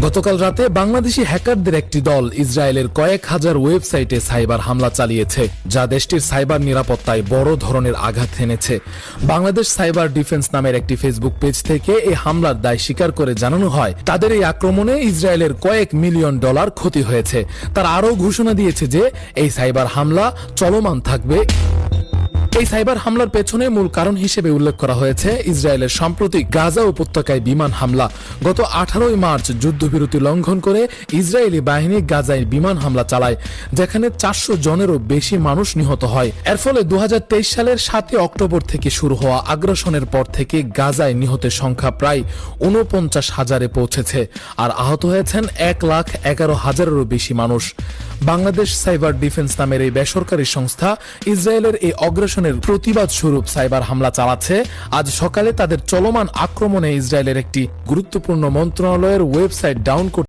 গতকাল রাতে বাংলাদেশি হ্যাকারদের একটি দল ইসরায়েলের কয়েক হাজার ওয়েবসাইটে সাইবার হামলা চালিয়েছে, যা দেশটির সাইবার নিরাপত্তায় বড় ধরনের আঘাত এনেছে। বাংলাদেশ সাইবার ডিফেন্স নামের একটি ফেসবুক পেজ থেকে এই হামলার দায় স্বীকার করে জানানো হয়, তাদের এই আক্রমণে ইসরায়েলের কয়েক মিলিয়ন ডলার ক্ষতি হয়েছে। তারা আরও ঘোষণা দিয়েছে যে এই সাইবার হামলা চলমান থাকবে। এই সাইবার হামলার পেছনে মূল কারণ হিসেবে উল্লেখ করা হয়েছে ইসরায়েলের সাম্প্রতিক গাজা উপত্যকায় বিমান হামলা। গত 18 মার্চ যুদ্ধবিরতি লঙ্ঘন করে ইসরায়েলি বাহিনী গাজায় বিমান হামলা চালায়, যেখানে 400 জনেরও বেশি মানুষ নিহত হয়। এর ফলে 2023 সালের 7 অক্টোবর থেকে শুরু হওয়া আগ্রাসনের পর থেকে গাজায় নিহতের সংখ্যা প্রায় 49,000-এ পৌঁছেছে, আর আহত হয়েছেন 1,11,000-এরও বেশি মানুষ। বাংলাদেশ সাইবার ডিফেন্স নামের এই বেসরকারি সংস্থা ইসরায়েলের এই অগ্রাসনের প্রতিবাদ স্বরূপ সাইবার হামলা চালাচ্ছে। আজ সকালে তাদের চলমান আক্রমণে ইসরায়েলের একটি গুরুত্বপূর্ণ মন্ত্রণালয়ের ওয়েবসাইট ডাউন